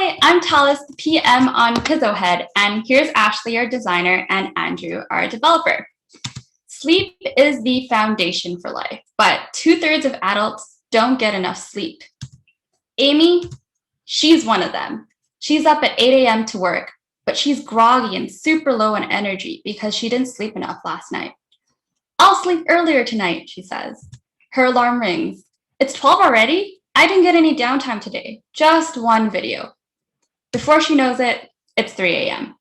Hi, I'm Talis, the PM on Pzzzowhead, and here's Ashley, our designer, and Andrew, our developer. Sleep is the foundation for life, but 2/3 of adults don't get enough sleep. Amy, she's one of them. She's up at 8 a.m. to work, but she's groggy and super low on energy because she didn't sleep enough last night. I'll sleep earlier tonight, she says. Her alarm rings. It's 12 already? I didn't get any downtime today, just one video. Before she knows it, it's 3 a.m.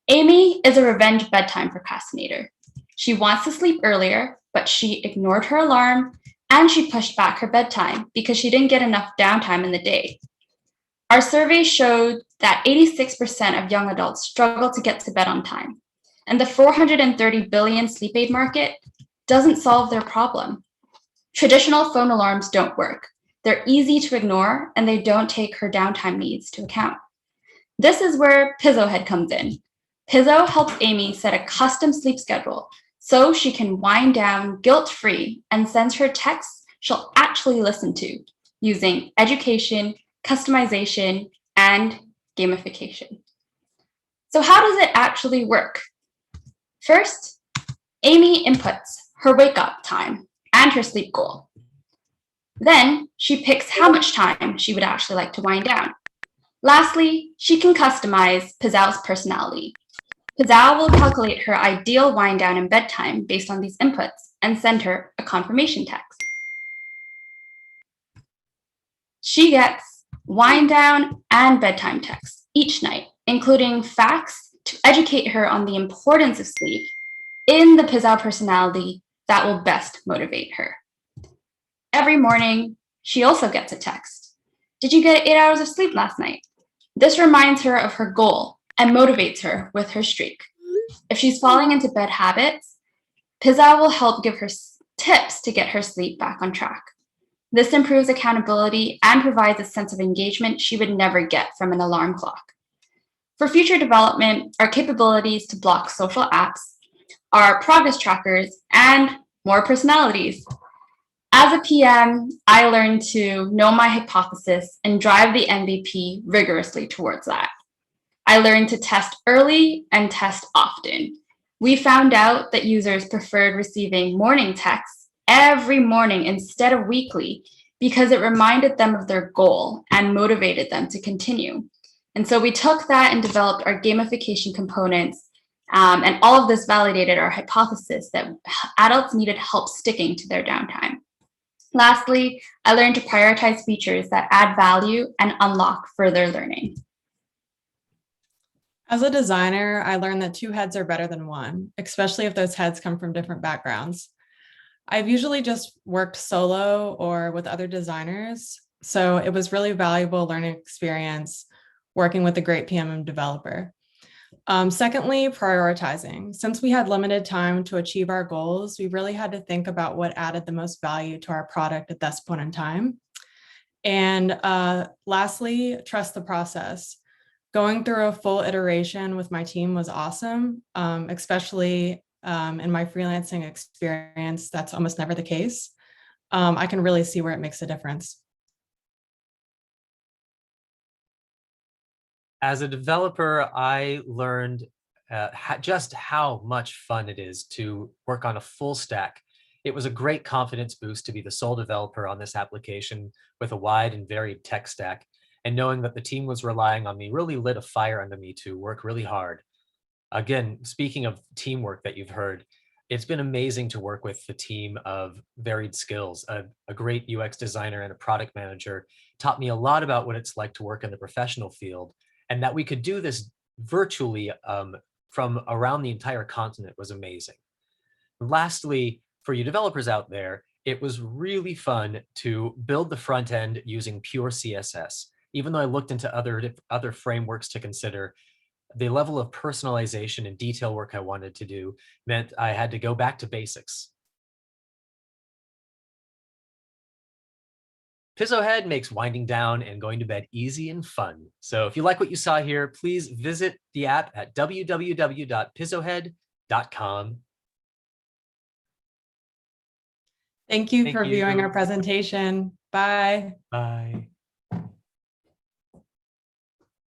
Amy is a revenge bedtime procrastinator. She wants to sleep earlier, but she ignored her alarm and she pushed back her bedtime because she didn't get enough downtime in the day. Our survey showed that 86% of young adults struggle to get to bed on time, and the $430 billion sleep aid market doesn't solve their problem. Traditional phone alarms don't work. They're easy to ignore, and they don't take her downtime needs to account. This is where Pzzzowhead comes in. Pzzo helps Amy set a custom sleep schedule so she can wind down guilt-free and sends her texts she'll actually listen to using education, customization, and gamification. So how does it actually work? First, Amy inputs her wake-up time and her sleep goal. Then she picks how much time she would actually like to wind down. Lastly, she can customize Pzzow's personality. Pzzow will calculate her ideal wind down and bedtime based on these inputs and send her a confirmation text. She gets wind down and bedtime texts each night, including facts to educate her on the importance of sleep in the Pzzow personality that will best motivate her. Every morning, she also gets a text. Did you get 8 hours of sleep last night? This reminds her of her goal and motivates her with her streak. If she's falling into bad habits, Pzzow will help give her tips to get her sleep back on track. This improves accountability and provides a sense of engagement she would never get from an alarm clock. For future development, our capabilities to block social apps, our progress trackers, and more personalities. As a PM, I learned to know my hypothesis and drive the MVP rigorously towards that. I learned to test early and test often. We found out that users preferred receiving morning texts every morning instead of weekly because it reminded them of their goal and motivated them to continue. And so we took that and developed our gamification components, and all of this validated our hypothesis that adults needed help sticking to their downtime. Lastly, I learned to prioritize features that add value and unlock further learning. As a designer, I learned that 2 heads are better than 1, especially if those heads come from different backgrounds. I've usually just worked solo or with other designers, so it was really valuable learning experience working with a great PM and developer. Secondly, prioritizing. Since we had limited time to achieve our goals, we really had to think about what added the most value to our product at this point in time. And lastly, trust the process. Going through a full iteration with my team was awesome, especially in my freelancing experience. That's almost never the case. I can really see where it makes a difference. As a developer, I learned just how much fun it is to work on a full stack. It was a great confidence boost to be the sole developer on this application with a wide and varied tech stack, and knowing that the team was relying on me really lit a fire under me to work really hard. Again, speaking of teamwork that you've heard, it's been amazing to work with the team of varied skills. A great UX designer and a product manager taught me a lot about what it's like to work in the professional field, and that we could do this virtually from around the entire continent was amazing. Lastly, for you developers out there, it was really fun to build the front end using pure CSS. Even though I looked into other frameworks to consider, the level of personalization and detail work I wanted to do meant I had to go back to basics. Pzzzowhead makes winding down and going to bed easy and fun. So if you like what you saw here, please visit the app at www.pzzowhead.com. Thank you for viewing our presentation. Bye. Bye.